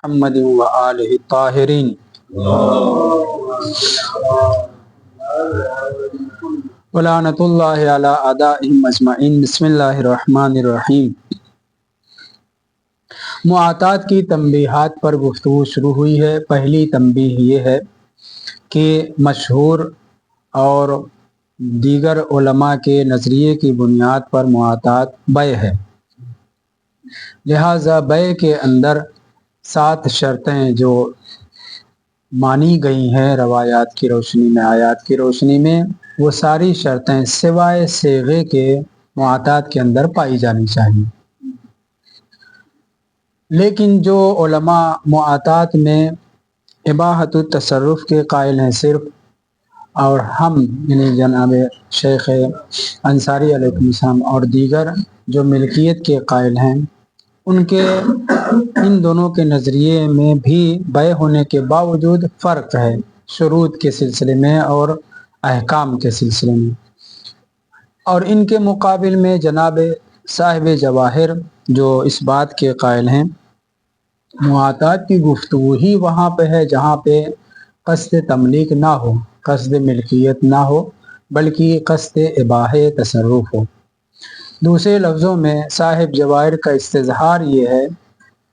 محمد و آلہ الطاہرین ولعنۃ اللہ علی اعدائہم اجمعین۔ بسم اللہ الرحمن الرحیم۔ معاطات کی تنبیہات پر گفتگو شروع ہوئی ہے۔ پہلی تنبیہ یہ ہے کہ مشہور اور دیگر علماء کے نظریے کی بنیاد پر معاطات بیع ہے، لہٰذا بیع کے اندر 7 شرطیں جو مانی گئی ہیں روایات کی روشنی میں، آیات کی روشنی میں، وہ ساری شرطیں سوائے صیغے کے معاطات کے اندر پائی جانی چاہیے۔ لیکن جو علماء معاطات میں اباحۃ التصرف کے قائل ہیں صرف، اور ہم یعنی جناب شیخ انصاری علیہ السلام اور دیگر جو ملکیت کے قائل ہیں، ان دونوں کے نظریے میں بھی بیع ہونے کے باوجود فرق ہے شروط کے سلسلے میں اور احکام کے سلسلے میں۔ اور ان کے مقابل میں جناب صاحب جواہر جو اس بات کے قائل ہیں معاطات کی گفتگو ہی وہاں پہ ہے جہاں پہ قصد تملیک نہ ہو، قصد ملکیت نہ ہو، بلکہ قصد اباحہ تصرف ہو۔ دوسرے لفظوں میں صاحب جواہر کا استظہار یہ ہے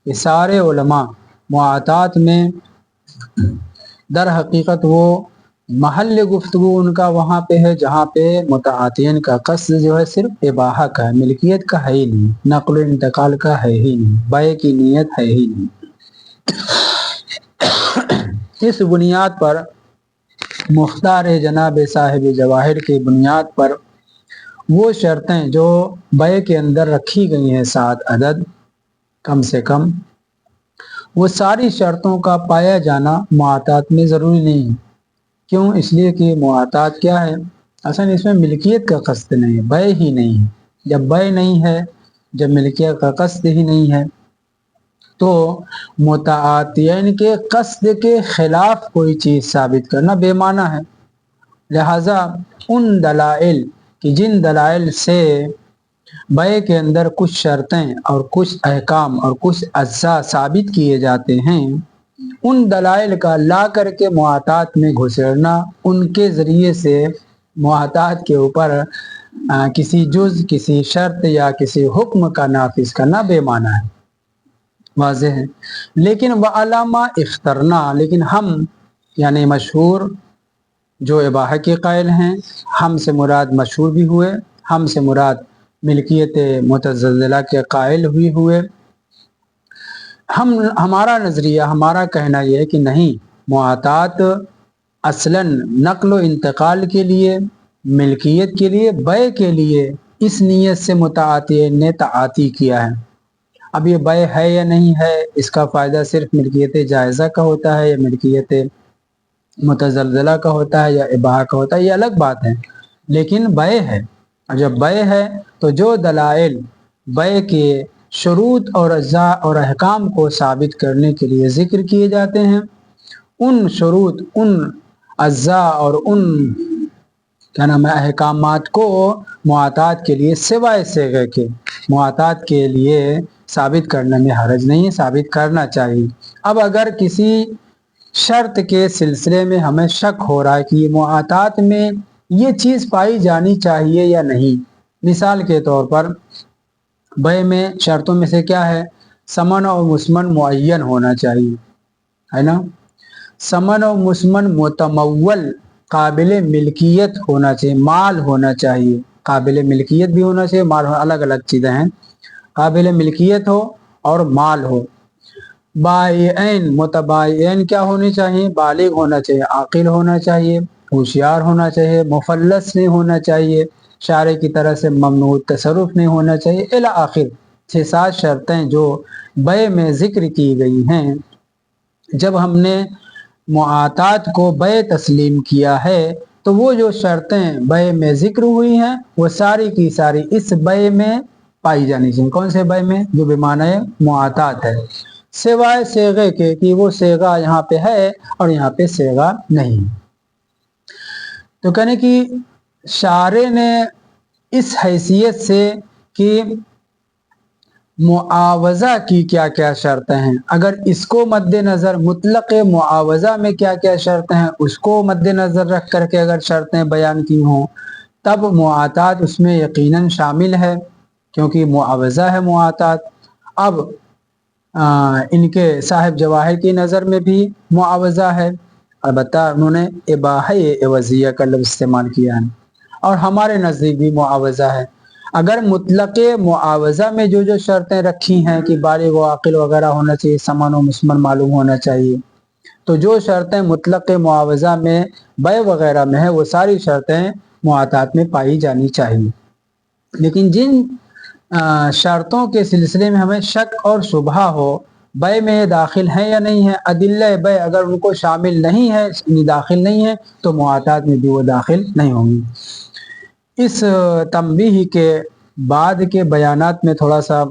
کہ سارے علماء معاطات میں در حقیقت وہ محل گفتگو ان کا وہاں پہ ہے جہاں پہ متعاطین کا قصد جو ہے صرف اباحہ کا ہے، ملکیت کا ہے ہی نہیں، نقل و انتقال کا ہے ہی نہیں، بیع کی نیت ہے ہی نہیں۔ اس بنیاد پر مختار جناب صاحب جواہر کی بنیاد پر وہ شرطیں جو بیع کے اندر رکھی گئی ہیں 7 عدد کم سے کم، وہ ساری شرطوں کا پایا جانا معاطات میں ضروری نہیں ہے۔ کیوں؟ اس لیے کہ معاطات کیا ہے؟ اصل اس میں ملکیت کا قصد نہیں ہے، بیع ہی نہیں ہے۔ جب بیع نہیں ہے، جب ملکیت کا قصد ہی نہیں ہے، تو متعاطین کے قصد کے خلاف کوئی چیز ثابت کرنا بے معنی ہے۔ لہٰذا ان دلائل کہ جن دلائل سے بیع کے اندر کچھ شرطیں اور کچھ احکام اور کچھ اجزاء ثابت کیے جاتے ہیں، ان دلائل کا لا کر کے معاطات میں گھسیڑنا، ان کے ذریعے سے معاطات کے اوپر کسی جز، کسی شرط یا کسی حکم کا نافذ کرنا بے معنی ہے، واضح ہے۔ لیکن وَعَلَامَ اخترنا، لیکن ہم یعنی مشہور جو اباحہ کے قائل ہیں، ہم سے مراد مشہور بھی ہوئے، ہم سے مراد ملکیت متزلزلہ کے قائل بھی ہوئے، ہمارا نظریہ، ہمارا کہنا یہ ہے کہ نہیں، معاطات اصلاً نقل و انتقال کے لیے، ملکیت کے لیے، بیع کے لیے اس نیت سے متعاطین نے تعاطی کیا ہے۔ اب یہ بیع ہے یا نہیں ہے، اس کا فائدہ صرف ملکیت جائزہ کا ہوتا ہے یا ملکیت متزلزلہ کا ہوتا ہے یا اباحہ کا ہوتا ہے، یہ الگ بات ہے، لیکن بیع ہے۔ اور جب بیع ہے تو جو دلائل بیع کے شروط اور اجزاء اور احکام کو ثابت کرنے کے لیے ذکر کیے جاتے ہیں، ان شروط، ان اجزاء اور ان احکامات کو معاطات کے لیے سوائے صیغے کے معاطات کے لیے ثابت کرنے میں حرج نہیں ہے، ثابت کرنا چاہیے۔ اب اگر کسی شرط کے سلسلے میں ہمیں شک ہو رہا ہے کہ یہ معاطات میں یہ چیز پائی جانی چاہیے یا نہیں، مثال کے طور پر بیع میں شرطوں میں سے کیا ہے؟ ثمن اور مسمن معین ہونا چاہیے، ہے نا؟ ثمن اور مسمن متمول، قابل ملکیت ہونا چاہیے، مال ہونا چاہیے، قابل ملکیت بھی ہونا چاہیے، مال الگ الگ چیزیں ہیں، قابل ملکیت ہو اور مال ہو۔ بائعین، متبائعین کیا ہونے چاہیے؟ بالغ ہونا چاہیے، عاقل ہونا چاہیے، ہوشیار ہونا چاہیے، مفلس نہیں ہونا چاہیے، شارع کی طرح سے ممنوع تصرف نہیں ہونا چاہیے، الی آخر 6-7 شرطیں جو بیع میں ذکر کی گئی ہیں۔ جب ہم نے معاطات کو بیع تسلیم کیا ہے تو وہ جو شرطیں بیع میں ذکر ہوئی ہیں وہ ساری کی ساری اس بیع میں پائی جانی چاہیے۔ کون سے بیع میں؟ جو بمعنی معاطات ہے، سوائے صیغے کے کہ وہ صیغہ یہاں پہ ہے اور یہاں پہ صیغہ نہیں۔ تو کہنے کی شارع نے اس حیثیت سے کہ मुआवजा की क्या क्या शर्तें हैं, अगर इसको मद्देनजर मुतलक मुआवजा में क्या क्या शर्तें हैं उसको मद्देनजर रख करके अगर शर्तें बयान की हों तब मुआतात उसमें यकीनन शामिल है, क्योंकि मुआवजा है मुआतात। अब इनके साहिब जवाहिर की नज़र में भी मुआवजा है, अलबत्ता उन्होंने इबाहा एवज़िया का लफ्ज़ इस्तेमाल किया है, और हमारे नज़दीक भी मुआवजा है। अगर मुतलक मुआवजा में जो जो शर्तें रखी हैं कि बालिग व आकिल वगैरह होना चाहिए, समन व मुस्मन मालूम होना चाहिए, तो जो शर्तें मुतलक मुआवजा में बै वगैरह में है वो सारी शर्तें मुआतात में पाई जानी चाहिए। लेकिन जिन शर्तों के सिलसिले में हमें शक और शुबह हो बै में दाखिल हैं या नहीं है, अदिल्ला बै अगर उनको शामिल नहीं है, दाखिल नहीं है, तो मुआतात में भी वो दाखिल नहीं होंगी। इस तंबीह के बाद के बयानात में थोड़ा सा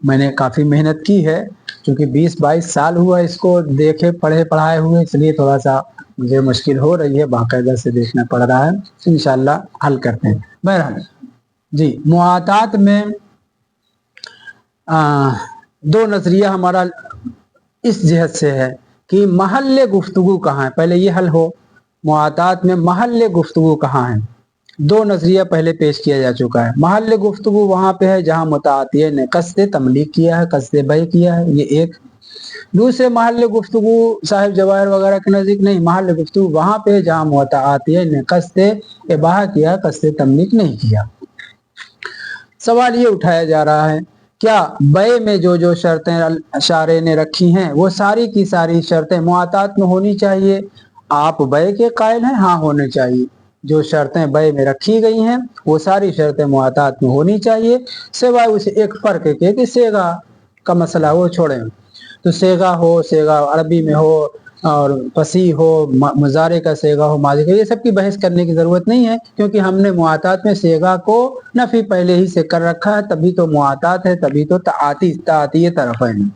मैंने काफ़ी मेहनत की है, क्योंकि 20-22 साल हुआ इसको देखे पढ़े पढ़ाए हुए, इसलिए थोड़ा सा मुझे मुश्किल हो रही है, बाकायदा से देखना पड़ रहा है। इंशाल्लाह हल करते हैं। बहरहाल जी, मुआतात में दो नज़रिया हमारा इस जहत से है कि महल गुफ्तगू कहाँ है, पहले ये हल हो, मुआतात में महल गुफ्तगू कहाँ है। दो नज़रिया पहले पेश किया जा चुका है। महल गुफ्तगू वहाँ पे है जहाँ मुताअतिय ने कस्द तमलीक किया है, कस्द बै किया है, ये एक। दूसरे महल गुफ्तगू साहिब जवाहिर वगैरह के नज़दीक नहीं, महल गुफ्तगू वहाँ पे है जहाँ मुताअतिय ने कस्द इबाहा किया, कस्द तमलीक नहीं किया। सवाल ये उठाया जा रहा है, क्या बै में जो जो शर्तें शारे ने रखी हैं वो सारी की सारी शर्तें मुआतात में होनी चाहिए? आप बै के कायल हैं? हाँ, होने चाहिए। जो शर्तें बै में रखी गई हैं वो सारी शर्तें मुआतात में होनी चाहिए, सिवाय उसे एक फ़र्क के कि सेगा का मसला वो छोड़ें। तो सेगा हो, सेगा अरबी में हो और फसी हो, मुजारे का सेगा हो, माजी का, ये सब की बहस करने की ज़रूरत नहीं है, क्योंकि हमने मुआतात में सेगा को नफ़ी पहले ही से कर रखा है, तभी तो मुआतात है, तभी तो ताती तरफ़ैन।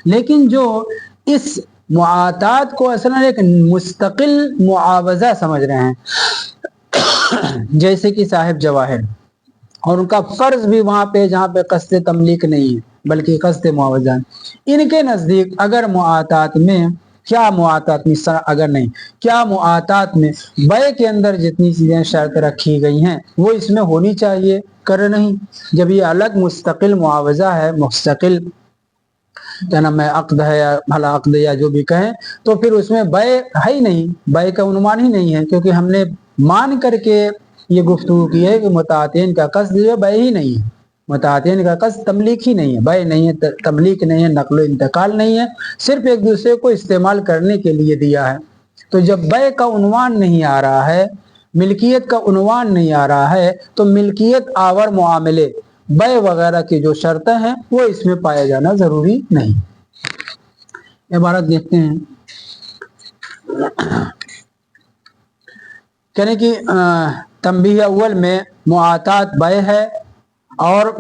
लेकिन जो इस मुआतात को असल एक मुस्तकिल मुआवजा समझ रहे हैं, जैसे कि साहिब जवाहिर, और उनका फ़र्ज भी वहाँ पे जहाँ पे कस्द तमलीक नहीं है बल्कि कस्द मुआवजा, इनके नज़दीक अगर मुआतात में क्या मुआतात में अगर नहीं, क्या मुआतात में बै के अंदर जितनी चीज़ें शर्त रखी गई हैं वो इसमें होनी चाहिए? कर नहीं, जब ये अलग मुस्तकिल मुआवजा है, मुस्तकिल क्या नाम है, अक्द है या भला अक्द या जो भी कहें, तो फिर उसमें बै है ही नहीं, बै का उन्मान ही नहीं है, क्योंकि हमने मान करके ये गुफ्तगू की है कि मुताअतिन का कस्द जो बै ही नहीं है, मुताअतिन का कस्द तमलीक ही नहीं है, बै नहीं है, तमलीक नहीं है, नकल इंतकाल नहीं है, सिर्फ एक दूसरे को इस्तेमाल करने के लिए दिया है। तो जब बै का उन्वान नहीं आ रहा है, मिल्कियत का उन्वान नहीं आ रहा है, तो मिल्कियत आवर मुआमले बै वगैरह की जो शर्तें हैं वो इसमें पाया जाना ज़रूरी नहीं। इबारत देखते हैं, कहने की तंबीह अव्वल में मुआतात बै है और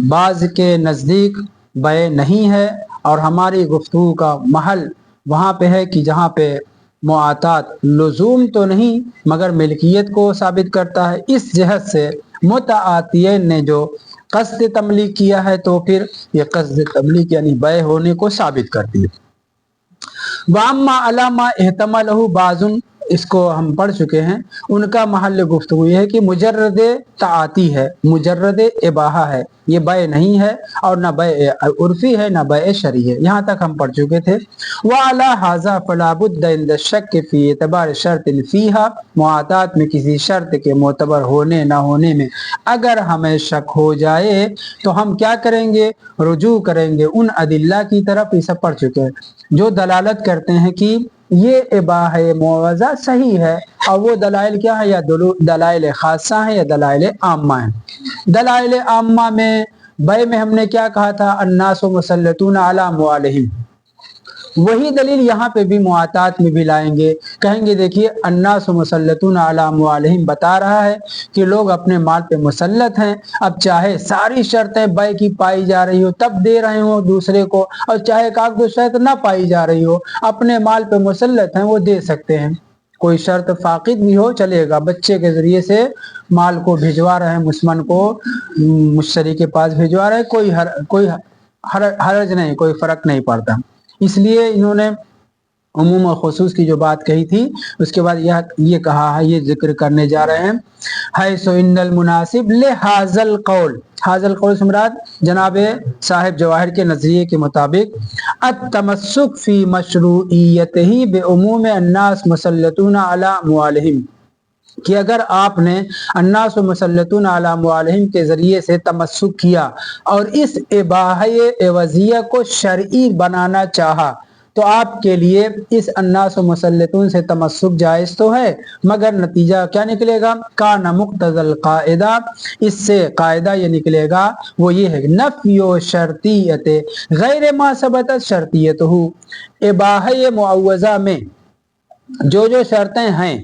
बाज़ के नज़दीक बै नहीं है, और हमारी गुफ्तगू का महल वहाँ पे है कि जहाँ पे मुआतात लुज़ूम तो नहीं मगर मिल्कियत को साबित करता है। इस जहत से मुताअतियन ने जो कस्द तमलीक किया है तो फिर ये कस्द तमलीक यानी बै होने को साबित करती है। वाम्मा अलामा एहतमलहु बाजुन, इसको हम पढ़ चुके हैं, उनका महल गुफ्तगू ये है कि मुजर्रद ताती है, मुजर्रद इबाहा है, ये बै नहीं है और ना बै उर्फी है ना बै शरी है, यहाँ तक हम पढ़ चुके थे। वाला हाजा फलाबुद्द इंद शक फी एतबार शर्त फीहा, मुआतात में किसी शर्त के मोतबर होने ना होने में अगर हमें शक हो जाए तो हम क्या करेंगे? रुजू करेंगे उन अदिल्ला की तरफ, ये सब पढ़ चुके हैं, जो दलालत करते हैं कि ये इबाहा मुआवजा सही है, और वो दलाइल क्या है, या दलाइल खासा है या दलाइल आम्मा है। दलाइल आम्मा में बै में हमने क्या कहा था, अन्नासु मुसल्लतून अला अम्वालिहिम, वही दलील यहाँ पे भी मुआतात में भी लाएंगे, कहेंगे देखिए अन्नासु मुसल्लतून अला अम्वालिहिम बता रहा है कि लोग अपने माल पे मुसल्लत हैं, अब चाहे सारी शर्तें बै की पाई जा रही हो तब दे रहे हो दूसरे को, और चाहे कागज़ शर्त ना पाई जा रही हो, अपने माल पे मुसल्लत हैं वो दे सकते हैं। کوئی شرط فاقد بھی ہو چلے گا، بچے کے ذریعے سے مال کو بھجوا رہے ہیں، مسلمان کو مشتری کے پاس بھجوا رہے ہیں، کوئی حرج نہیں، کوئی فرق نہیں پڑتا۔ اس لیے انہوں نے عموم اور خصوص کی جو بات کہی تھی، اس کے بعد یہ کہا ہے، یہ ذکر کرنے جا رہے ہیں، حیث ان المناسب لہذا القول، حاذا القول سے مراد جناب صاحب جواہر کے نظریے کے مطابق التمسک فی مشروعیتہ بعموم الناس مسلطون علی اموالہم، کہ اگر آپ نے الناس مسلطون علی اموالہم کے ذریعے سے تمسک کیا اور اس اباحہ عوضیہ کو شرعی بنانا چاہا تو آپ کے لیے اس الناس و مسلطون سے تمسک جائز تو ہے، مگر نتیجہ کیا نکلے گا؟ کان مقتضی القاعدہ، اس سے قاعدہ یہ نکلے گا، وہ یہ ہے نفی و شرطیت غیر ما ثبتت شرطیتہ، اباحہ معوضہ میں جو شرطیں ہیں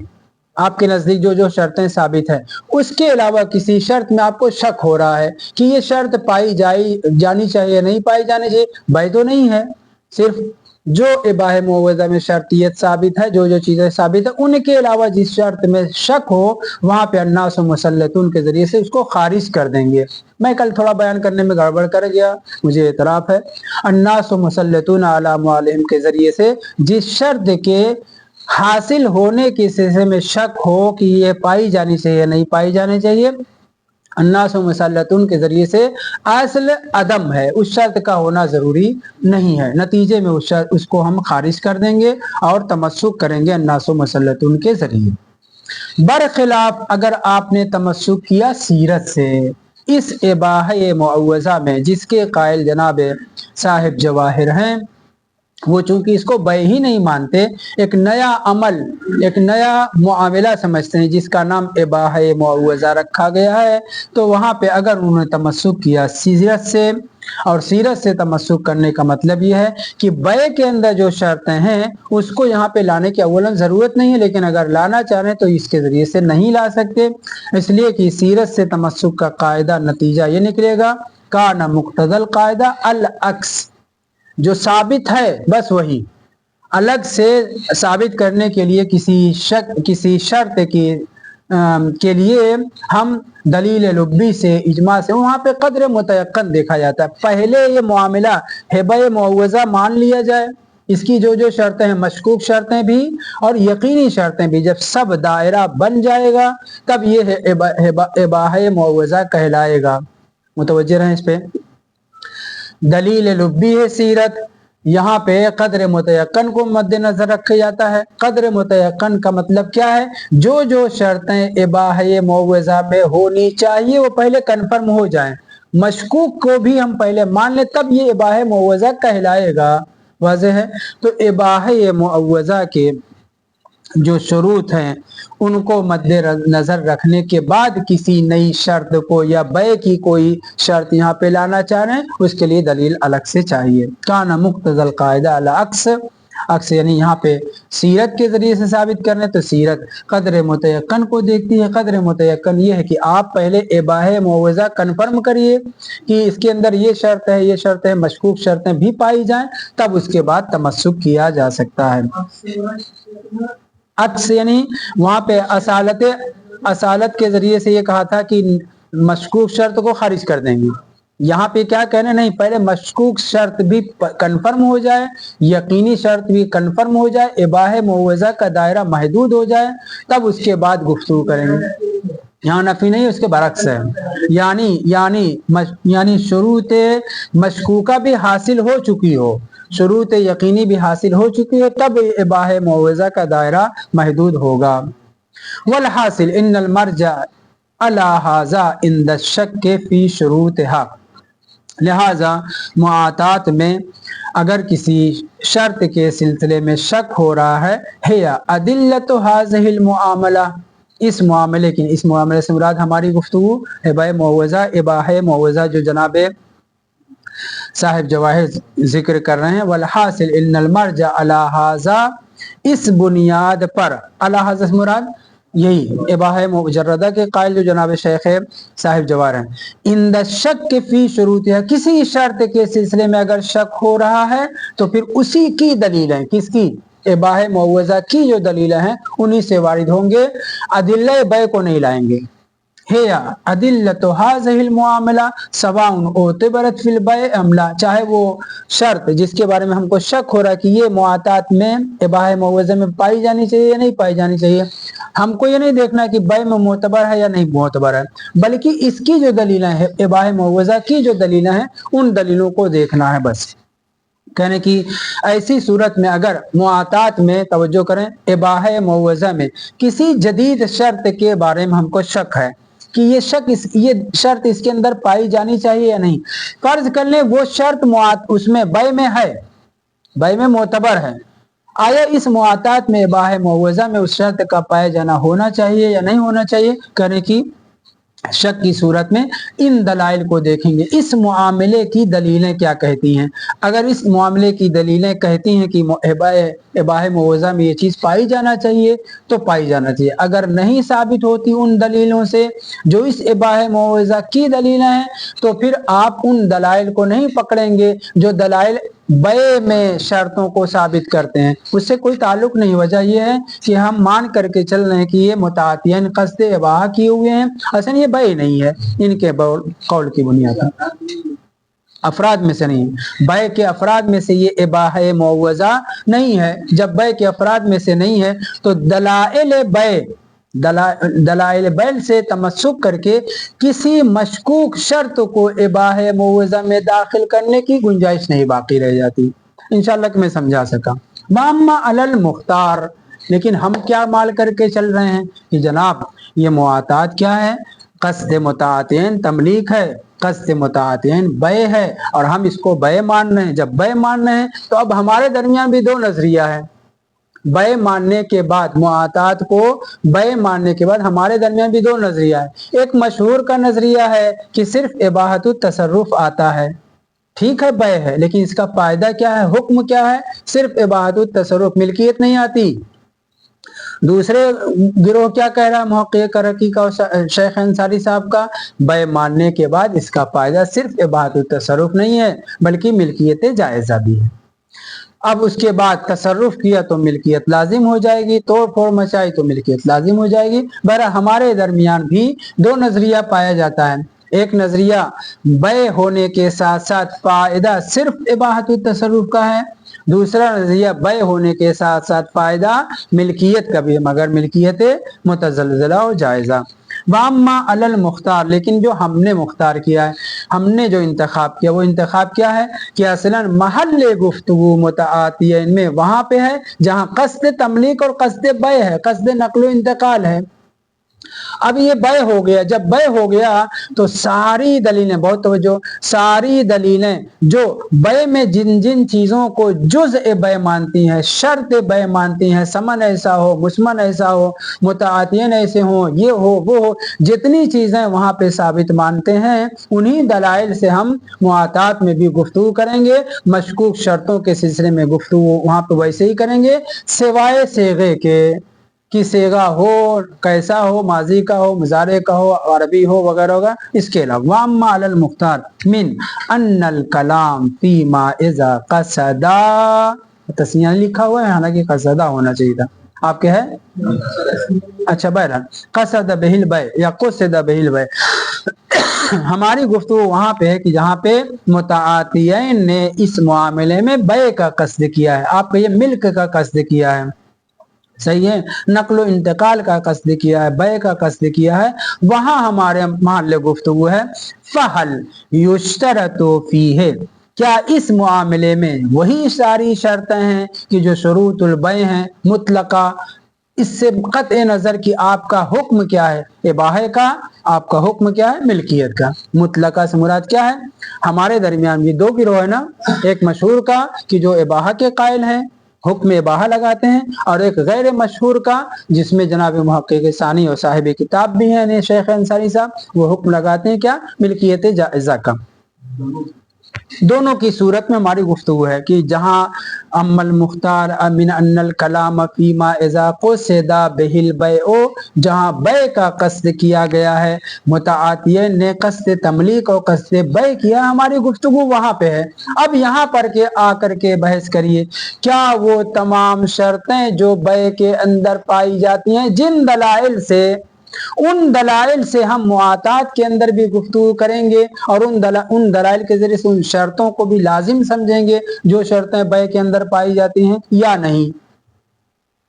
آپ کے نزدیک، جو شرطیں ثابت ہیں، اس کے علاوہ کسی شرط میں آپ کو شک ہو رہا ہے کہ یہ شرط پائی جانی چاہیے نہیں پائی جانی چاہیے، بھائی تو نہیں ہے، صرف جو اباحہ معوضہ میں شرطیت ثابت ہے، جو چیزیں ثابت ہیں، ان کے علاوہ جس شرط میں شک ہو وہاں پہ الناس و مسلطون کے ذریعے سے اس کو خارج کر دیں گے۔ میں کل تھوڑا بیان کرنے میں گڑبڑ کر گیا، مجھے اعتراف ہے۔ الناس و مسلطون علی اموالہم کے ذریعے سے جس شرط کے حاصل ہونے کے سلسلے میں شک ہو کہ یہ پائی جانی چاہیے نہیں پائی جانی چاہیے، الناس و مسلطون کے ذریعے سے اصل عدم ہے، اس شرط کا ہونا ضروری نہیں ہے، نتیجے میں اس کو ہم خارج کر دیں گے اور تمسک کریں گے الناس و مسلطون کے ذریعے۔ برخلاف اگر آپ نے تمسک کیا سیرت سے اس اباحہ معوضہ میں، جس کے قائل جناب صاحب جواہر ہیں، وہ چونکہ اس کو بے ہی نہیں مانتے، ایک نیا عمل، ایک نیا معاملہ سمجھتے ہیں جس کا نام اباحہ معوضہ رکھا گیا ہے، تو وہاں پہ اگر انہوں نے تمسک کیا سیرت سے، اور سیرت سے تمسک کرنے کا مطلب یہ ہے کہ بے کے اندر جو شرطیں ہیں اس کو یہاں پہ لانے کی اولاً ضرورت نہیں ہے، لیکن اگر لانا چاہیں تو اس کے ذریعے سے نہیں لا سکتے، اس لیے کہ سیرت سے تمسک کا قاعدہ نتیجہ یہ نکلے گا، کان مقتضی القاعدہ العکس، جو ثابت ہے بس وہی، الگ سے ثابت کرنے کے لیے کسی شرط کے لیے ہم دلیل لبی سے، اجماع سے، وہاں پہ قدر متیقن دیکھا جاتا ہے۔ پہلے یہ معاملہ ہبہ معوضہ مان لیا جائے، اس کی جو شرطیں ہیں، مشکوک شرطیں بھی اور یقینی شرطیں بھی، جب سب دائرہ بن جائے گا تب یہ اباحہ معوضہ کہلائے گا۔ متوجہ رہیں اس پہ، دلیل لبی ہے سیرت، یہاں پہ قدر متیقن کو مد نظر رکھا جاتا ہے۔ قدر متیقن کا مطلب کیا ہے؟ جو شرطیں اباحہ معوضہ میں ہونی چاہیے وہ پہلے کنفرم ہو جائیں، مشکوک کو بھی ہم پہلے مان لیں، تب یہ اباحہ معوضہ کہلائے گا۔ واضح ہے؟ تو اباحہ معوضہ کے جو شروط ہیں ان کو مد نظر رکھنے کے بعد کسی نئی شرط کو یا بے کی کوئی شرط یہاں پہ لانا چاہ رہے ہیں، اس کے لیے دلیل الگ سے چاہیے۔ کان مقتضی القاعدہ العکس، عکس یعنی یہاں پہ سیرت کے ذریعے سے ثابت کرنے، تو سیرت قدر متیقن کو دیکھتی ہے۔ قدر متیقن یہ ہے کہ آپ پہلے اباحہ معوضہ کنفرم کریے کہ اس کے اندر یہ شرط ہے، یہ شرط ہے، مشکوک شرطیں بھی پائی جائیں، تب اس کے بعد تمسک کیا جا سکتا ہے۔ عکس یعنی وہاں پہ اصالت کے ذریعے سے یہ کہا تھا کہ مشکوک شرط کو خارج کر دیں گے، یہاں پہ کیا کہنے، نہیں، پہلے مشکوک شرط بھی کنفرم ہو جائے، یقینی شرط بھی کنفرم ہو جائے، اباحہ معوضہ کا دائرہ محدود ہو جائے، تب اس کے بعد گفتگو کریں گے۔ یہاں نفی نہیں، اس کے برعکس ہے، یعنی شروط مشکوکہ بھی حاصل ہو چکی ہو، شروط یقینی بھی حاصل ہو چکی ہے، تب اباحہ معوضہ کا دائرہ محدود ہوگا۔ والحاصل ان المرجع علی ھذا عند الشک فی شروطھا، لہذا معاطات میں اگر کسی شرط کے سلسلے میں شک ہو رہا ہے، ہے ادلۃ ھذہ المعاملہ، اس معاملے سے مراد ہماری گفتگو اباحہ معوضہ جو جناب صاحب جواہر ذکر کر رہے ہیں۔ والحاصل ان المرجع علی ھذا، اس بنیاد پر، علی ھذا سے مراد یہی اباحہ مجردہ کے قائل جو جناب شیخ صاحب جواہر ہیں، عند الشک فی شروطھا، کسی شرط کے سلسلے میں اگر شک ہو رہا ہے تو پھر اسی کی دلیل ہے، کس کی؟ इबाह मुअव्वज़ा की जो दलीलें हैं उन्हीं से वारिद होंगे, अदिल्ले बै को नहीं लाएंगे। हिया अदिल्लतु हाज़िहिल मुआमला सवाउन उतबरत फिल बै अमला, चाहे वो शर्त जिसके बारे में हमको शक हो रहा है कि ये मुआतात में इबाह मुअव्वज़ा में पाई जानी चाहिए या नहीं पाई जानी चाहिए, हमको ये नहीं देखना कि बै में मोतबर है या नहीं मोतबर है, बल्कि इसकी जो दलीलें हैं इबाह मुअव्वज़ा की जो दलीलें हैं उन दलीलों को देखना है बस। कहने की ऐसी सूरत में अगर मुआतात में तवज्जो करें, इबाह मुअव्वज़ा में किसी जदीद शर्त के बारे में हमको शक है कि ये शर्त इसके अंदर पाई जानी चाहिए या नहीं, फर्ज कर लें वो शर्त उसमें बै में है, बै में मोतबर है, आया इस मुआतात में इबाह मुअव्वज़ा में उस शर्त का पाया जाना होना चाहिए या नहीं होना चाहिए। कहने की शक की सूरत में इन दलाइल को देखेंगे, इस मुआमले की दलीलें क्या कहती हैं। अगर इस मुआमले की दलीलें कहती हैं कि इबाह मुअव्वज़ा में ये चीज़ पाई जाना चाहिए तो पाई जाना चाहिए, अगर नहीं साबित होती उन दलीलों से जो इस इबाह मुअव्वज़ा की दलीलें हैं तो फिर आप उन दलाइल को नहीं पकड़ेंगे जो दलाइल बै में शर्तों को साबित करते हैं, उससे कोई ताल्लुक नहीं। वजह यह है कि हम मान करके चल रहे हैं कि ये मुतातियन क़स्द इबाह किए हुए हैं, असल ये बै नहीं है, इनके कौल की बुनियाद पर अफराद में से नहीं, बै के अफराद में से ये इबाह मुअव्वज़ा नहीं है। जब बै के अफराद में से नहीं है तो दलाइल बैल से तमस्सुक करके किसी मशकूक शर्त को इबाह मुअव्वज़ा में दाखिल करने की गुंजाइश नहीं बाकी रह जाती। इंशाअल्लाह कि मैं समझा सका। माम्मा अलल मुख्तार, लेकिन हम क्या माल करके चल रहे हैं कि जनाब ये मुआतात क्या है, क़स्द मुतातिन तमलीक है, क़स्द मुतातिन बै है और हम इसको बै मान रहे हैं। जब बै मान रहे हैं तो अब हमारे दरमियान भी दो नजरिया है, बै मानने के बाद मुआतात को बै मानने के बाद हमारे दरमियान भी दो नजरिया है। एक मशहूर का नजरिया है कि सिर्फ इबाहतुत तसर्रुफ आता है, ठीक है बै है लेकिन इसका फायदा क्या है, हुक्म क्या है, सिर्फ इबाहतुत तसर्रुफ, मिल्कियत नहीं आती। दूसरे गिरोह क्या कह रहा है मुहक्किक करकी का शेख अंसारी साहब का, बै मानने के बाद इसका फायदा सिर्फ इबाहतुत तसर्रुफ नहीं है बल्कि मिल्कियत जायज़ा भी है। अब उसके बाद तसर्रुफ किया तो मिल्कियत लाजिम हो जाएगी, तोड़ फोड़ मचाई तो मिल्कियत लाजिम हो जाएगी। बहरहाल हमारे दरमियान भी दो नजरिया पाया जाता है, एक नजरिया बै होने के साथ साथ फायदा सिर्फ इबाहतुत तसर्रुफ का है, दूसरा नजरिया बै होने के साथ साथ फायदा मिल्कियत का भी है मगर मिल्कियत मुतज़लज़ला और जायज़ा। वाम्मा अलल मुख्तार, लेकिन जो हमने मुख्तार किया है, हमने जो इंतखाब किया वो इंतखाब क्या है कि असलन महल गुफ्तगू मुतातियन में वहां पे है जहां कस्द तमलीक और कस्द बै है, कस्द नक्लो इंतकाल है। अब ये बै हो गया, जब बै हो गया तो सारी दलीलें, बहुत तवज्जो, सारी दलीलें जो बै में जिन जिन चीज़ों को जुज़ बै मानती हैं, शर्त बै मानती हैं, समन ऐसा हो, मुस्मन ऐसा हो, मुतातियन ऐसे हो, ये हो वो हो, जितनी चीज़ें वहाँ पे साबित मानते हैं उन्हीं दलाइल से हम मुआतात में भी गुफ्तगू करेंगे, मशकूक शर्तों के सिलसिले में गुफ्तगू वहाँ पे वैसे ही करेंगे, सिवाय सेगे के कि सेगा हो, कैसा हो, माजी का हो, मुजारे का हो, अरबी हो वगैरह होगा। इसके अलावा वाम्मा अलल मुख्तार मिन अन्नल कलाम फीमा इज़ा कसदा, तस्निया लिखा हुआ है हालांकि कसदा होना चाहिए था, आपके है अच्छा बहरहाल कसद बिहिल बै या कुसद बिहिल बै। हमारी गुफ्तगू वहां पे है कि जहाँ पे मुतातियन ने इस मामले में बै का कसद किया है, आपका ये मिल्क का कसद किया है, सही है, नकलो इंतकाल का कसद किया है, बै का कसद किया है, वहां हमारे महल गुफ्तगू है फहल युश्तरतु फीहे, क्या इस मामले में वही सारी शर्तें हैं कि जो शुरूतुल बै हैं मुतलका, इससे कतई नजर कि आपका हुक्म क्या है इबाहे का, आपका हुक्म क्या है मिल्कियत का। मुतलका से मुराद क्या है, हमारे दरमियान भी दो गिरोह है ना, एक मशहूर का कि जो इबाहा के कायल हैं, हुक्म इबाहा लगाते हैं, और एक गैर मशहूर का जिसमें जनाब मुहक्किक सानी और साहिब किताब भी हैं शेख अंसारी साहब, वो हुक्म लगाते हैं क्या मिल्कियत जायज़ा का। दोनों की सूरत में हमारी गुफ्तगू है कि जहाँ अम्मल मुख्तार अमिन अन्नल कलाम फीमा इज़ाक़ो सेदा बिहिल बैओ, जहाँ बै का कस्द किया गया है, मुतआतियन ने कस्द तमलीक और कस्द बै किया, हमारी गुफ्तगू वहाँ पे है। अब यहाँ पर के आकर के बहस करिए, क्या वो तमाम शर्तें जो बै के अंदर पाई जाती हैं, जिन दलाइल से, उन दलाइल से हम मुआतात के अंदर भी गुफ्तगू करेंगे और उन दलाइल के जरिए से उन शर्तों को भी लाजिम समझेंगे जो शर्तें बै के अंदर पाई जाती हैं, या नहीं,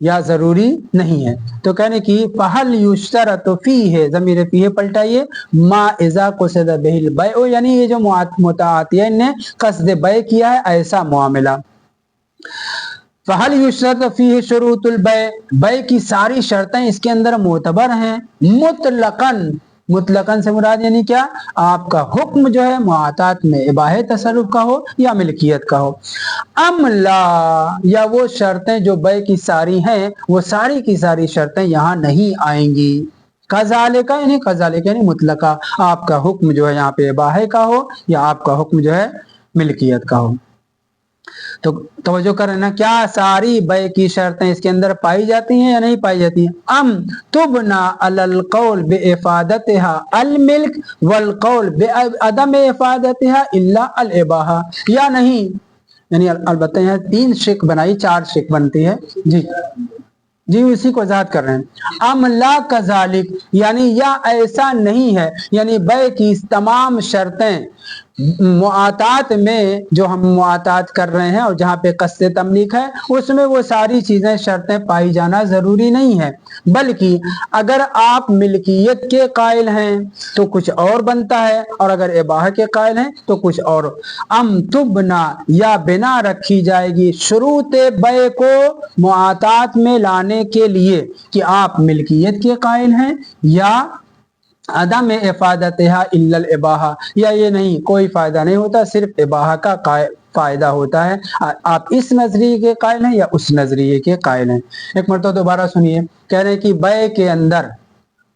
या जरूरी नहीं है। तो कहने की फहल युश्तरत फी है, ज़मीर फी है पलटाइए, मा इज़ा कुसिदा बिहिल बैओ, यानी ये जो मुतआतियन ने कस्द बै किया है ऐसा मामला। फहल युशरत फीह शुरूतुल बै, बै की सारी शर्तें इसके अंदर मोतबर हैं मुतलकन, मुतलकन से मुराद यानी क्या, आपका हुक्म जो है मुआतात में इबाहे तसर्रुफ का हो या मिल्कियत का हो। अमला, या वो शर्तें जो बै की सारी हैं वो सारी की सारी शर्तें यहाँ नहीं आएंगी। कज़ालिका यानी मुतलका, आपका हुक्म जो है यहाँ पे इबाहे का हो या आपका हुक्म जो है मिल्कियत का हो। तो तवज्जो करें ना, क्या सारी बै की शर्तें इसके अंदर पाई जाती हैं या नहीं पाई जाती हैं। अम तुबना अलल कौल बिइफादतिहा अल मिल्क वल कौल बिअदम इफादतिहा इल्ला अल इबाहा, या नहीं, यानी अलबत्ता यहाँ 3 शिक बनाई, 4 शिक बनती है जी उसी को वजाहत कर रहे हैं। अमला कजालिक, यानी या ऐसा नहीं है, यानी बै की तमाम शर्तें मुआतात में, जो हम मुआतात कर रहे हैं और जहाँ पे कस्द तमलीक है उसमें वो सारी चीजें शर्तें पाई जाना जरूरी नहीं है, बल्कि अगर आप मिल्कियत के कायल हैं तो कुछ और बनता है और अगर इबाहा के कायल हैं तो कुछ और। अम तुबना, या बिना रखी जाएगी शुरूत बै को मुआतात में लाने के लिए कि आप मिल्कियत के कायल हैं या अदम इफादतहा इल्लल इबाहा, या ये नहीं कोई फायदा नहीं होता, सिर्फ इबाहा का फायदा होता है। आप इस नजरिए के कायल हैं या उस नजरिए के कायल हैं। एक मरतबा दोबारा सुनिए, कह रहे हैं कि बै के अंदर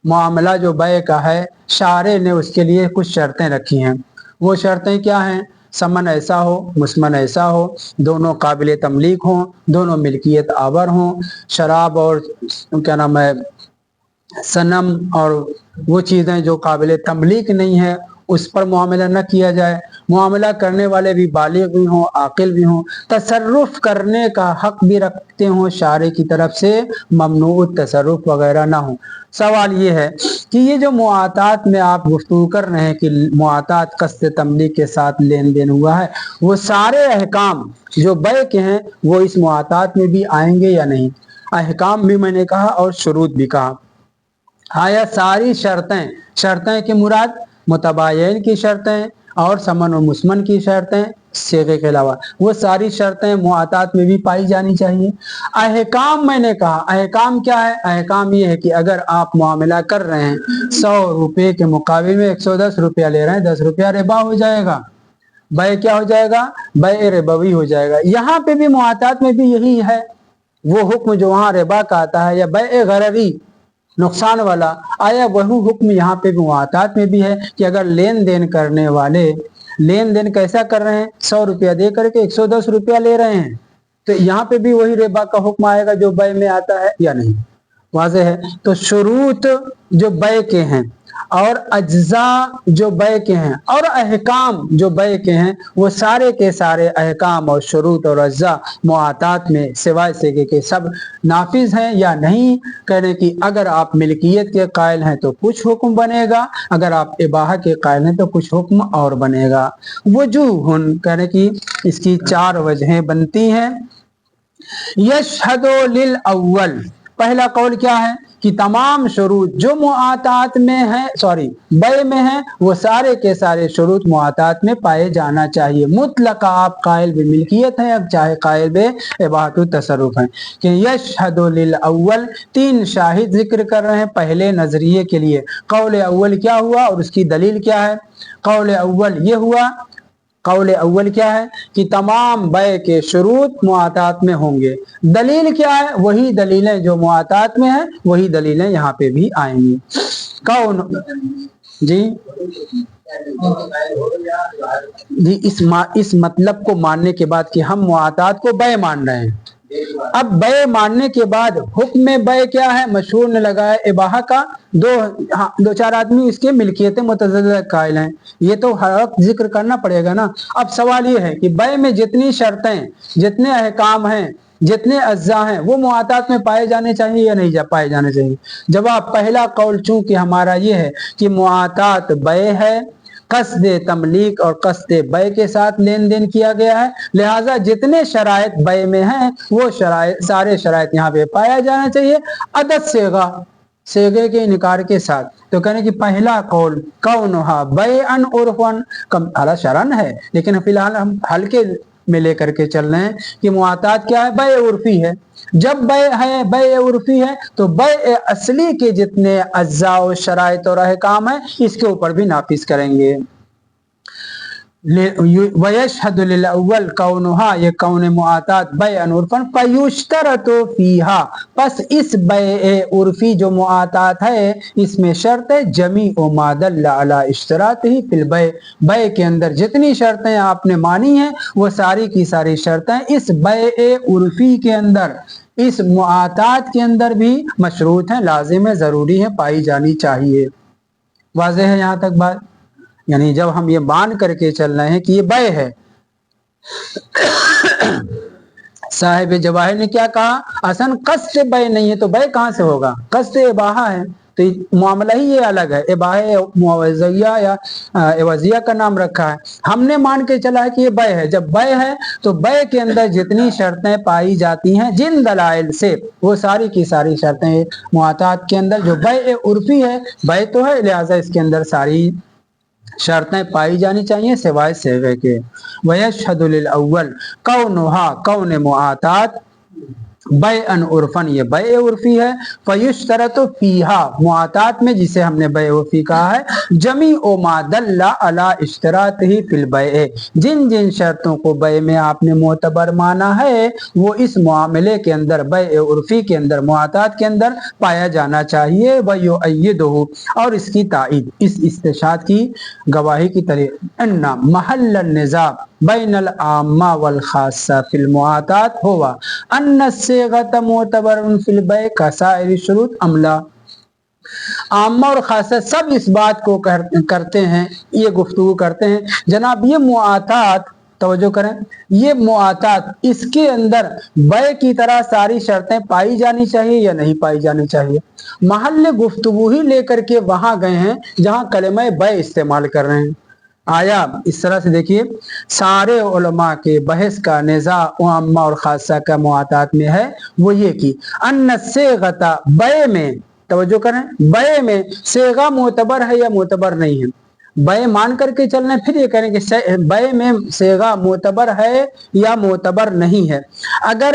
मामला जो बै का है, शारे ने उसके लिए कुछ शर्तें रखी हैं। वो शर्तें क्या हैं, समन ऐसा हो, मुस्मन ऐसा हो, दोनों काबिल तमलीक हों, दोनों मिल्कियत आवर हों, शराब और क्या नाम है सनम और वो चीज़ें जो काबिल तमलीक नहीं है उस पर मुआमला न किया जाए, मुआमला करने वाले भी बालिग भी हों, आकिल भी हों, तसर्रुफ करने का हक भी रखते हों शारे की तरफ से, ममनू तसर्रुफ वगैरह ना हो। सवाल ये है कि ये जो मुआतात में आप गुफ्तगू कर रहे हैं कि मुआतात कस्द तमलीक के साथ लेन देन हुआ है, वो सारे अहकाम जो बै के हैं वो इस मुआतात में भी आएंगे या नहीं। अहकाम भी मैंने कहा और शुरूत भी कहा। हाँ, या सारी शर्तें की मुराद मुतबायन की शर्तें और समन और मुस्मन की शर्तें सीगे के अलावा, वो सारी शर्तें मुआतात में भी पाई जानी चाहिए। अहकाम मैंने कहा, अहकाम क्या है, अहकाम ये है कि अगर आप मामला कर रहे हैं 100 रुपये के मुकाबले में 110 रुपया ले रहे हैं, 10 रुपया रिबा हो जाएगा, बै क्या हो जाएगा, बै रिबवी हो जाएगा। यहाँ पे भी मुआतात में भी यही है, वो हुक्म जो वहाँ रिबा का आता है या बै गररी नुकसान वाला आया, वही हुक्म यहाँ पे भी मुआतात में भी है कि अगर लेन देन करने वाले लेन देन कैसा कर रहे हैं, 100 रुपया दे करके 110 रुपया ले रहे हैं, तो यहाँ पे भी वही रिबा का हुक्म आएगा जो बै में आता है या नहीं, वाज़ेह है। तो शुरूत जो बै के हैं और अज्जा जो बै के हैं और अहकाम जो बै के हैं, वो सारे के सारे अहकाम और शुरूत और अज्जा मुआतात में सिवाय सिगे के सब नाफिज हैं या नहीं। कहने की अगर आप मिल्कियत के कायल हैं तो कुछ हुक्म बनेगा, अगर आप इबाहा के कायल हैं तो कुछ हुक्म और बनेगा। वजूहुन, कहने की इसकी 4 वजहें बनती हैं। यशहदु लिल अव्वल, पहला कौल क्या है कि तमाम शुरूत जो मुआतात में है, बै में है, वो सारे के सारे शुरूत मुआतात में पाए जाना चाहिए। मुतलका आप कायल बे मिल्कियत है, अब चाहे कायल बे इबाहतु तसर्रुफ है। कि यशहदु लिल अव्वल, 3 शाहिद जिक्र कर रहे हैं पहले नजरिए के लिए। कौल अव्वल क्या हुआ और उसकी दलील क्या है। कौल अव्वल ये हुआ, कौल अव्वल क्या है कि तमाम बै के शुरूत मुआतात में होंगे। दलील क्या है, वही दलीलें जो मुआतात में है वही दलीलें यहाँ पे भी आएंगी। कौन जी جی اس مطلب کو ماننے کے بعد کہ ہم معاطات کو بے مان رہے ہیں، اب بے ماننے کے بعد حکم بے کیا ہے؟ مشہور نے لگایا اباحہ کا، دو چار آدمی اس کے ملکیت متضرر قائل ہیں، یہ تو ہر وقت ذکر کرنا پڑے گا نا۔ اب سوال یہ ہے کہ بے میں جتنی شرطیں، جتنے احکام ہیں، جتنے اجزاء ہیں، وہ معاطات میں پائے جانے چاہیے یا نہیں پائے جانے چاہیے؟ جواب پہلا قول چونکہ ہمارا یہ ہے کہ معاطات بے ہے، قصد تملیک اور قصد بے کے ساتھ لین دین کیا گیا ہے، لہٰذا جتنے شرائط بے میں ہیں وہ سارے شرائط یہاں پہ پایا جانا چاہیے، عدد صیغے کے انکار کے ساتھ۔ تو کہنے کہ پہلا قول کونہا بیعن عرفن، اعلیٰ شرن ہے لیکن فی الحال ہم ہلکے میں لے کر کے چل رہے ہیں کہ معاطات کیا ہے؟ بیع عرفی ہے۔ جب بیع عرفی ہے تو بیع اصلی کے جتنے اجزاء و شرائط اور احکام ہیں اس کے اوپر بھی نافذ کریں گے۔ وَيَشْهَدُ لِلْأَوَّلِ كَوْنُهَا، یہ کون معاطات بیع عرفاً، فَيُشْتَرَطُ فِيهَا، پس اس بیع عرفی جو معاطات ہے اس میں شرط ہے جَمِيعُ مَا دَلَّ عَلَى اشْتِرَاطِهِ فِي الْبَيْعِ، بیع کے اندر جتنی شرطیں آپ نے مانی ہیں وہ ساری کی ساری شرطیں اس بیع عرفی کے اندر، اس معاطات کے اندر بھی مشروط ہیں، لازم ہے، ضروری ہے، پائی جانی چاہیے۔ واضح ہے یہاں تک بات؟ یعنی جب ہم یہ مان کر کے چل رہے ہیں کہ یہ بیع ہے، صاحب جواہر نے کیا کہا؟ اصلا قصد بیع نہیں ہے تو بیع کہاں سے ہوگا؟ قصد اباحہ ہے، تو معاملہ ہی یہ الگ ہے، اباحہ معوضیہ یا عوضیہ کا نام رکھا ہے۔ ہم نے مان کے چلا ہے کہ یہ بیع ہے، جب بیع ہے تو بیع کے اندر جتنی شرطیں پائی جاتی ہیں جن دلائل سے، وہ ساری کی ساری شرطیں معاطات کے اندر، جو بیع عرفی ہے، بیع تو ہے لہٰذا اس کے اندر ساری شرطیں پائی جانی چاہیے سوائے صیغے کے۔ وَيَشْهَدُ لِلْأَوَّلِ كَوْنُهَا، کون معاطات بیعن عرفاً، یہ بیع عرفی ہے، فَيُشْتَرَطُ فِيهَا، معاطات میں جسے ہم نے بیع عرفی کہا ہے، جَمِيعُ مَا دَلَّ عَلَى اشْتِرَاطِهِ فِي الْبَيْعِ، جن جن شرطوں کو بیع میں آپ نے معتبر مانا ہے وہ اس معاملے کے اندر، بیع عرفی کے اندر، معاطات کے اندر پایا جانا چاہیے۔ وَيُؤَيِّدُهُ، اور اس کی تائید، اس استشہاد کی گواہی کی طرح، ان محل النزاع بین العامہ والخاصہ فی المعاطات ہوا ان الصیغۃ معتبر فی البیع کسائر الشروط ام لا، عامہ اور خاصہ سب اس بات کو کرتے ہیں، یہ گفتگو کرتے ہیں جناب یہ معاطات، توجہ کریں، یہ معاطات اس کے اندر بیع کی طرح ساری شرطیں پائی جانی چاہیے یا نہیں پائی جانی چاہیے؟ محل گفتگو ہی لے کر کے وہاں گئے ہیں جہاں کلمہ بیع استعمال کر رہے ہیں۔ آیا اس طرح سے دیکھیے سارے علماء کے بحث کا نزاع عامہ اور خاصہ کا معاطات میں ہے، وہ یہ کہ ان الصیغۃ، بیع میں، توجہ کریں، بیع میں صیغہ معتبر ہے یا معتبر نہیں ہے؟ بیع مان کر کے چلنے پھر یہ کہیں کہ بیع میں صیغہ معتبر ہے یا معتبر نہیں ہے۔ اگر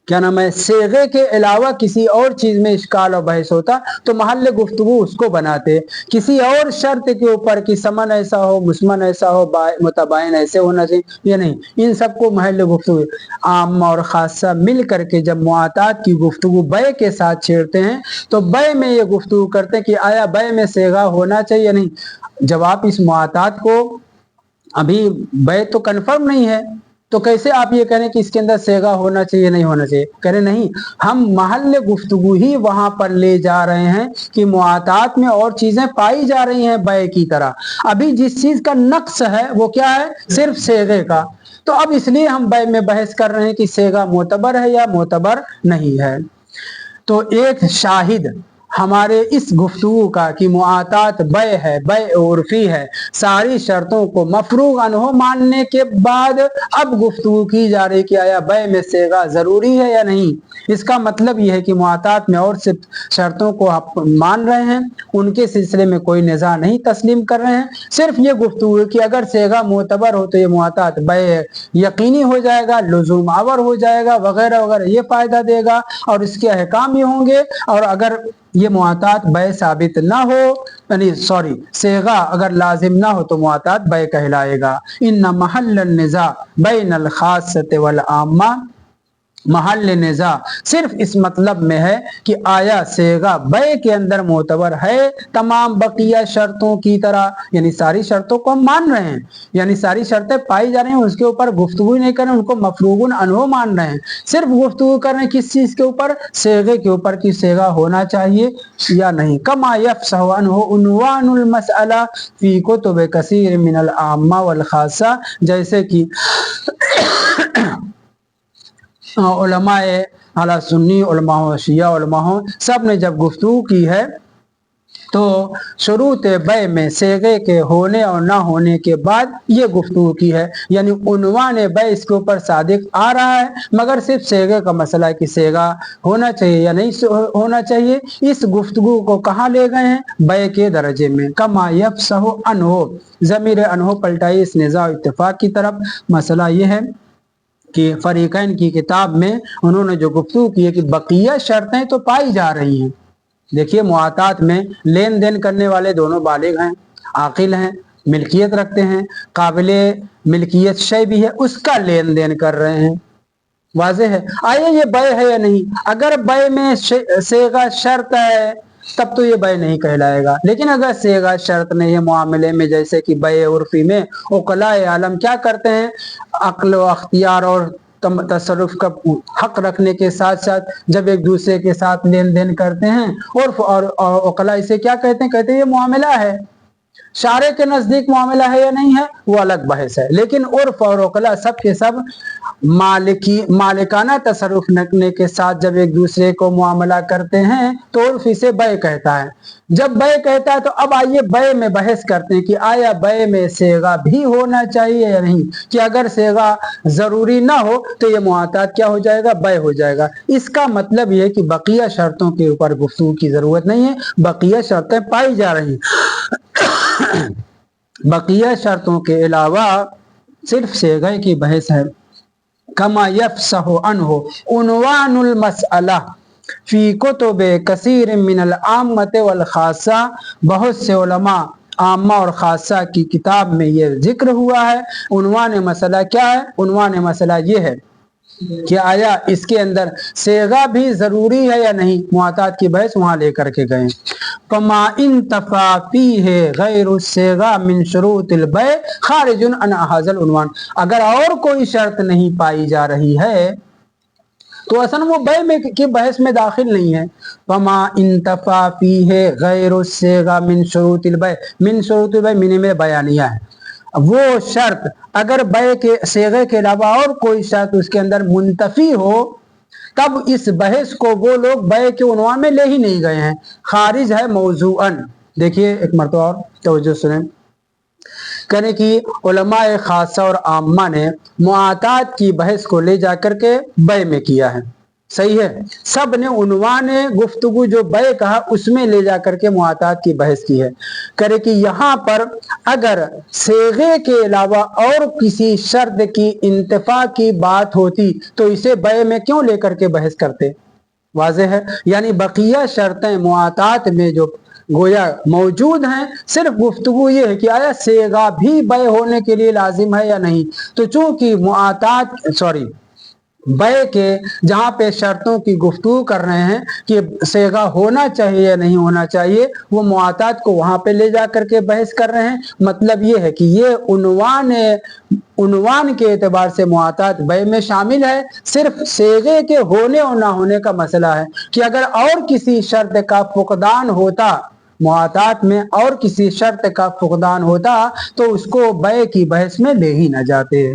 کیا نام ہے صیغے کے علاوہ کسی اور چیز میں اشکال اور بحث ہوتا تو محل گفتگو اس کو بناتے، کسی اور شرط کے اوپر کہ سمن ایسا ہو، مسمن ایسا ہو، متباین ایسے ہونا چاہیے، یہ نہیں، ان سب کو محل گفتگو۔ عامہ اور خاصہ مل کر کے جب معاطات کی گفتگو بیع کے ساتھ چھیڑتے ہیں تو بیع میں یہ گفتگو کرتے ہیں کہ آیا بیع میں صیغہ ہونا چاہیے یا نہیں؟ جب آپ اس معاطات کو، ابھی بیع تو کنفرم نہیں ہے تو کیسے آپ یہ کہیں کہ اس کے اندر صیغہ ہونا چاہیے نہیں ہونا چاہیے؟ کہہ رہے نہیں، ہم محل گفتگو ہی وہاں پر لے جا رہے ہیں کہ معاطات میں اور چیزیں پائی جا رہی ہیں بیع کی طرح، ابھی جس چیز کا نقص ہے وہ کیا ہے؟ صرف صیغے کا، تو اب اس لیے ہم بیع میں بحث کر رہے ہیں کہ صیغہ معتبر ہے یا معتبر نہیں ہے۔ تو ایک شاہد ہمارے اس گفتگو کا کہ معاطات بیع ہے، بیع عرفی ہے، ساری شرطوں کو مفروغ عنہ ماننے کے بعد اب گفتگو کی جا رہی کہ آیا بیع میں صیغہ ضروری ہے یا نہیں۔ اس کا مطلب یہ ہے کہ معاطات میں اور صرف شرطوں کو آپ مان رہے ہیں، ان کے سلسلے میں کوئی نزاع نہیں تسلیم کر رہے ہیں، صرف یہ گفتگو کہ اگر صیغہ معتبر ہو تو یہ معاطات بیع یقینی ہو جائے گا، لزوم آور ہو جائے گا، وغیرہ وغیرہ، یہ فائدہ دے گا اور اس کے احکام یہ ہوں گے، اور اگر یہ معاطات بیع ثابت نہ ہو، یعنی صیغہ اگر لازم نہ ہو تو معاطات بیع کہلائے گا۔ ان محل النزاع بین الخاصۃ والعامہ महल निजा सिर्फ इस मतलब में है कि आया सेगा बय के अंदर मोतबर है तमाम बकिया शर्तों की तरह, यानी सारी शर्तों को हम मान रहे हैं, यानी सारी शर्तें पाई जा रही हैं, उसके ऊपर गुफ्तगू नहीं कर रहे हैं, उनको मफरूगुन अनहो मान रहे हैं, सिर्फ गुफ्तगू कर रहे हैं किस चीज के ऊपर, सेगे के ऊपर कि सेगा होना चाहिए या नहीं। कमा यफ्सहु अनहु उन्वानुल मसअला फी कुतुब कसीर मिनल आम्मा वल खासा, जैसे कि उलमाए अला सुन्नी उलमा शिया उलमा सब ने जब गुफ्तगू की है तो शुरूत बय में सेगे के होने और ना होने के बाद ये गुफ्तगू की है, यानी उन्वान बय इसके ऊपर सादिक आ रहा है, मगर सिर्फ सेगे का मसला है कि सेगा होना चाहिए या नहीं होना चाहिए। इस गुफ्तगू को कहाँ ले गए हैं, बय के दर्जे में। कमा यफ्सहु अनहो, ज़मीर अनहो पलटाई इस निज़ा इत्तेफाक की तरफ। मसला ये है कि फरीकैन की किताब में उन्होंने जो गुफ्तगू की है कि बकिया शर्तें तो पाई जा रही हैं। देखिए मुआतात में लेन देन करने वाले दोनों बालिग हैं, आकिल हैं, मिल्कियत रखते हैं, काबिल मिल्कियत शय भी है, उसका लेन देन कर रहे हैं, वाज़े है। आइए ये बय है या नहीं, अगर बय में सेगा शर्त है तब तो ये बय नहीं कहलाएगा, लेकिन अगर सेगा शर्त नहीं है मामले में, जैसे कि बय उर्फी में उकलाए आलम क्या करते हैं, अक्ल व अख्तियार और तसरुफ का हक रखने के साथ साथ जब एक दूसरे के साथ लेन देन करते हैं, और उकला इसे क्या कहते हैं, कहते हैं ये मामला है, शारे के नजदीक मामला है या नहीं है वो अलग बहस है, लेकिन उर्फ और उकला सब के सब मालिकाना तसरुफ रखने के साथ जब एक दूसरे को मुआमला करते हैं तो उर्फ इसे बय कहता है। जब बय कहता है तो अब आइए बय में बहस करते हैं कि आया बय में सेगा भी होना चाहिए या नहीं, कि अगर सेगा जरूरी ना हो तो ये मुआतात क्या हो जाएगा, बय हो जाएगा। इसका मतलब ये है कि बकिया शर्तों के ऊपर गुफ्तगू की जरूरत नहीं है, बकिया शर्तें पाई जा रही हैं। बकिया शर्तों के अलावा सिर्फ सेगा की बहस है। कमा यफ्सहु अनहु उन्वानुल मसअला फी कुतुब कसीर मिनल आम्मत वल खासा, बहुत से उलमा आम्मा और खासा की किताब में ये जिक्र हुआ है। उन्वान मसला क्या है, उन्वान मसला ये है कि आया इसके अंदर सेगा भी जरूरी है या नहीं, मुआतात की बहस वहां लेकर के गए। फमा इन तफाफी है गैर सेगा मिन शुरूतिल बय खारिजुन अन हाज़ल उन्वान, अगर और कोई शर्त नहीं पाई जा रही है तो असल वो बय में की बहस में दाखिल नहीं है। फमा इन तफाफी है गैर सेगा मिन शुरूतिल बय, मिन शुरूतिल बय मिन में बयानिया है, वो शर्त अगर बय के सेगे के अलावा और कोई शर्त उसके अंदर मुंतफी हो तब इस बहस को वो लोग बय के उन्वान में ले ही नहीं गए हैं, खारिज है मौजूअन। देखिए एक मरतबा और तवज्जो सुने, कहने की उलमाए खासा और आम्मा ने मुआतात की बहस को ले जाकर के बय में किया है, सही है, सब ने उन्वान गुफ्तगू जो बय कहा उसमें ले जाकर के मुआतात की बहस की है। करे कि यहाँ पर अगर सेगे के अलावा और किसी शर्त की इंतफा की बात होती तो इसे बय में क्यों लेकर के बहस करते, वाज़े है। यानी बकिया शर्तें मुआतात में जो गोया मौजूद हैं, सिर्फ गुफ्तगू ये है कि आया सेगा भी बय होने के लिए लाजिम है या नहीं, तो चूंकि मुआतात बय के जहाँ पे शर्तों की गुफ्तगू कर रहे हैं कि सेगा होना चाहिए या नहीं होना चाहिए, वो मुआतात को वहां पे ले जा करके बहस कर रहे हैं। मतलब ये है कि ये उन्वान के एतबार से मुआतात बय में शामिल है, सिर्फ सेगे के होने और ना होने का मसला है कि अगर और किसी शर्त का फुकदान होता, मुआतात में और किसी शर्त का फुकदान होता तो उसको बय की बहस में ले ही न जाते।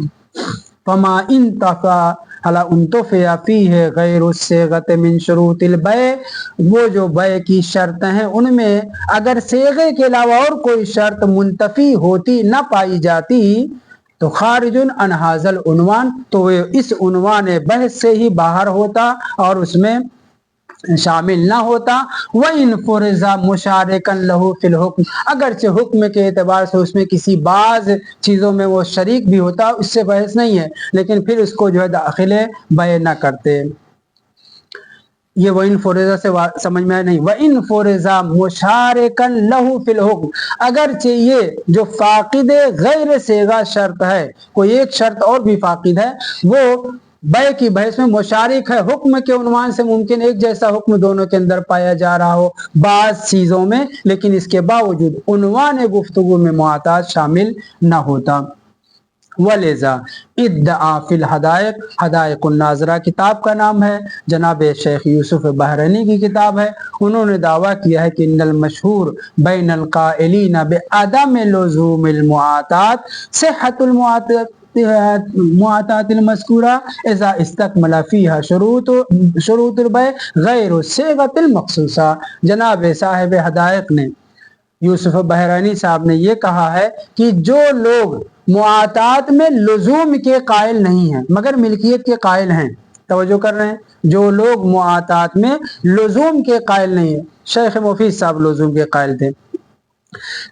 फमा इन तफा अला उनतोफ़ी है गैर सेगत मिन शुरूतिल बय, वो जो बय की शर्त हैं उनमें अगर सेगे के अलावा और कोई शर्त मुंतफी होती न पाई जाती तो खारिजुन अन हाज़ल उन्वान, तो वो इस उन्वान बहस से ही बाहर होता और उसमें शामिल ना होता। वह इन फुरजा मुशारिकन लहू फिल हुक्म, अगरचे हुक्म के एतबार से उसमें किसी बाज चीज़ों में वो शरीक भी होता, उससे बहस नहीं है, लेकिन फिर उसको जो है दाखिले बय ना करते। ये वह इन फुरजा से समझ में आया नहीं, वह इन फुरजा मुशारिकन लहू फिल हुक्म, अगरचे ये जो फाकिद गैर सेगा शर्त है, कोई एक शर्त और भी फाकिद है, वो बय की बहस में मुशारिक है, हुक्म के उन्वान से मुमकिन एक जैसा हुक्म दोनों के अंदर पाया जा रहा हो बाज चीजों में, लेकिन इसके बावजूद उन्वान गुफ्तगू में मुआतात शामिल न होता। वलिज़ा इद्दआ फिल हदायक, हदायक नाजरा किताब का नाम है, जनाब शेख यूसुफ बहरनी की किताब है। उन्होंने दावा किया है कि इन्नल मशहूर बैनल काइलीन बिअदम लुज़ूमिल मुआतात सिहतुल मुआतातिल मज़कूरा इज़ा इस्तकमला फीहा शुरूतुल बै गैर सिगतिल मखसूसा। जनाब साहिब हदायक ने, यूसुफ बहरानी साहब ने ये कहा है कि जो लोग मुआतात में लुजूम के कायल नहीं हैं मगर मिल्कियत के कायल हैं, तवज्जो कर रहे हैं, जो लोग मुआतात में लुजूम के कायल नहीं है, शेख मुफीद साहब लुजूम के कायल थे,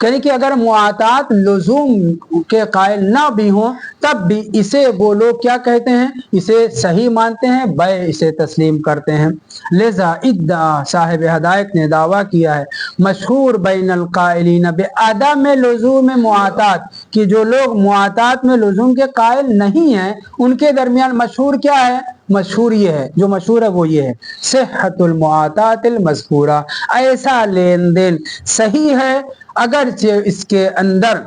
कहें कि अगर मुआतात लुजूम के कायल ना भी हों तब भी इसे वो लोग क्या कहते हैं, इसे सही मानते हैं, बय इसे तस्लीम करते हैं। लिज़ा इद्दा साहिब हदायत ने दावा किया है मशहूर बैनल काइलीन बिअदम लुज़ूम मुआतात, कि जो लोग मुआतात में लुज़ूम के कायल नहीं हैं उनके दरमियान मशहूर क्या है, मशहूर ये है, जो मशहूर है वो ये है सिहतुल मुआतातिल मज़कूरा, ऐसा लेन देन सही है अगरचे इसके अंदर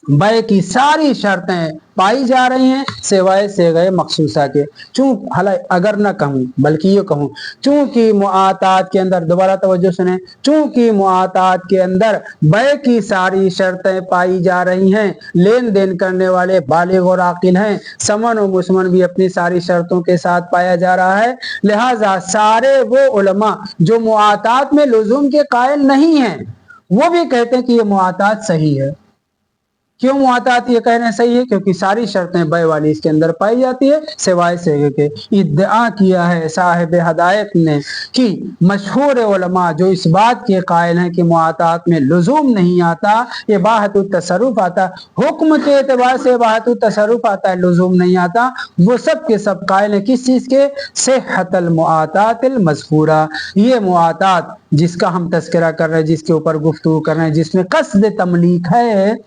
बय की सारी शर्तें पाई जा रही हैं सिवाय से गए मखसूसा के। अगर न कहूँ बल्कि ये कहूँ, चूंकि मुआतात के अंदर, दोबारा तवज्जो सुने, चूंकि मुआतात के अंदर बय की सारी शर्तें पाई जा रही हैं, लेन देन करने वाले बालिग और आकिल हैं, समन और मुसमन भी अपनी सारी शर्तों के साथ पाया जा रहा है, लिहाजा सारे वो उलमा जो मुआतात में लुज़ूम के कायल नहीं हैं वो भी कहते हैं कि ये मुआतात सही है। क्यों मुआतात ये कहने सही है, क्योंकि सारी शर्तें बय वाली इसके अंदर पाई जाती है सिवाय से के। इद्दआ किया है साहिब हदायत ने कि मशहूर उलमा जो इस बात के कायल हैं कि मुआतात में लुज़ूम नहीं आता, ये बाहतुत तसर्रुफ आता, हुक्म के एतबार से बाहतुत तसर्रुफ आता है, लुज़ूम नहीं आता, वो सब के सब कायल हैं किस चीज़ के, सिहतल मुआतातिल मज़कूरा, ये मुआतात जिसका हम तज़किरा कर रहे हैं, जिसके ऊपर गुफ्तगू कर रहे हैं, जिसमें कसद तमलीक है,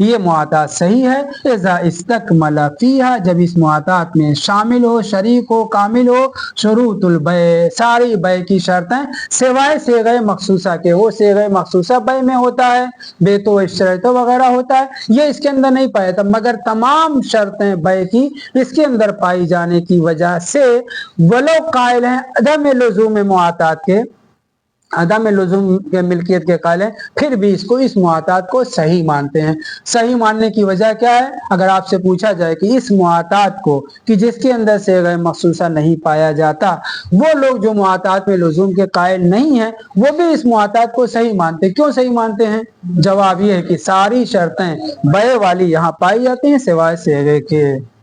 ये मुआतात सही है। इज़ा इस्तकमला फीहा, जब इस मुआतात में शामिल हो, शरीक हो, कामिल हो, शुरूतुल बै, सारी बै की शर्तें सिवाय से गए मखसूसा के, वो से गए मखसूसा बै में होता है, बेतो इश्तरतो वगैरह होता है, ये इसके अंदर नहीं पाया था, मगर तमाम शर्तें बै की इसके अंदर पाई जाने की वजह से वो लोग कायल हैं अदम लुज़ूम मुआतात के, अदम लुज़ूम के मिल्कियत के कायल हैं, फिर भी इसको, इस मुआतात को सही मानते हैं। सही मानने की वजह क्या है, अगर आपसे पूछा जाए कि इस मुआतात को, कि जिसके अंदर से गए मखसूसा नहीं पाया जाता, वो लोग जो मुआतात में लुज़ूम के कायल नहीं हैं वो भी इस मुआतात को सही मानते हैं। क्यों सही मानते हैं, जवाब ये है कि सारी शर्तें बय वाली यहाँ पाई जाती हैं सिवाय से के।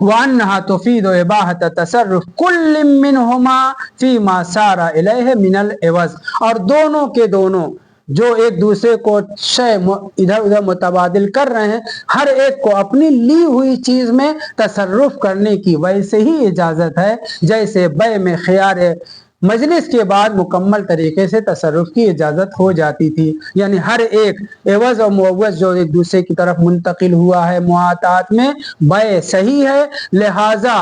वअन्नहा तुफीदु इबाहत तसर्रुफ कुल्लिम मिनहुमा फीमा सारा इलैहि मिनल इवज़, और दोनों के दोनों जो एक दूसरे को शय इधर उधर मुतबादिल कर रहे हैं, हर एक को अपनी ली हुई चीज में तसर्रुफ करने की वैसे ही इजाजत है जैसे बय में खियार मजलिस के बाद मुकम्मल तरीके से तसर्रुफ की इजाजत हो जाती थी। यानी हर एक एवज और मुअव्वज जो एक दूसरे की तरफ मुंतकिल हुआ है मुआतात में, बय सही है, लिहाजा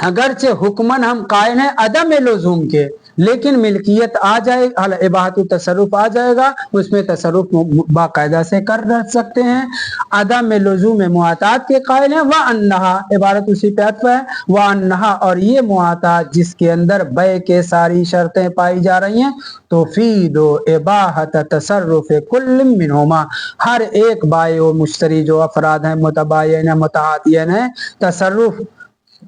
अगरचे हुक्मन हम कायल हैं अदम लुज़ूम के, लेकिन मिल्कियत आ जाए, इबाहतु तसर्रुफ आ जाएगा, उसमें तसर्रुफ बाकायदा से कर सकते हैं। अदम लुज़ूम मुआतात के कायल हैं। व अन्नहा, इबारत उसी पे अत्व है, व अन्नहा, और ये मुआतात जिसके अंदर बय के सारी शर्तें पाई जा रही हैं, तो फीदो इबाहत तसर्रुफ कुल्लिम मिनहुमा, हर एक बाय और मुश्तरी जो अफराद हैं, मुतबायिन है, मुतआतियन है, तसर्रुफ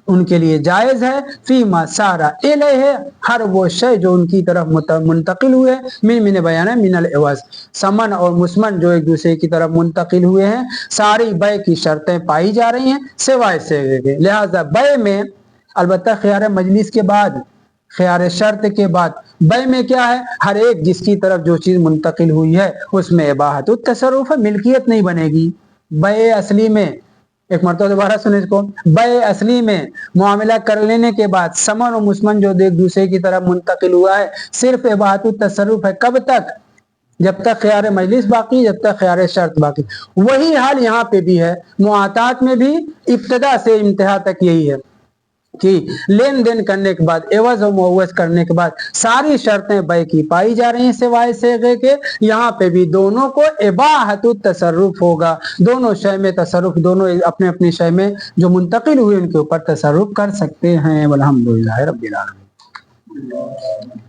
उनके लिए जायज है। फीमा सारा इलैहि, हर वो शय जो उनकी तरफ मुंतकिल हुए, मिन बयान है मिनल इवज़, समन और मुसमन जो एक दूसरे की तरफ मुंतकिल हुए हैं, सारी बय की शर्तें पाई जा रही हैं सिवाय से। लिहाजा बय में अलबत्ता खियार मजलिस के बाद, खियार शर्त के बाद बय में क्या है, हर एक जिसकी तरफ जो चीज मुंतकिल हुई है उसमें इबाहत तसर्रुफ है, मिल्कियत नहीं बनेगी। बय असली में, एक मरतबा दोबारा सुने इसको, बय असली में मुआमला कर लेने के बाद समन और मुसमन जो एक दूसरे की तरफ मुंतकिल हुआ है, सिर्फ इबाहत तसर्रुफ है। कब तक, جب تک خیار مجلس باقی، جب تک خیار شرط باقی. وہی حال یہاں پہ بھی ہے. معاطات میں بھی ابتدا سے انتہا تک یہی ہے کہ لین دین کرنے کے بعد، عوض و معوض کرنے کے بعد ساری شرطیں بے کی پائی جا رہی ہیں سوائے صیغے کے. یہاں پہ بھی دونوں کو اباحت التصرف ہوگا. دونوں شے میں تصرف، دونوں اپنے اپنی شے میں جو منتقل ہوئے ان کے اوپر تصرف کر سکتے ہیں. والحمدللہ رب العالمین.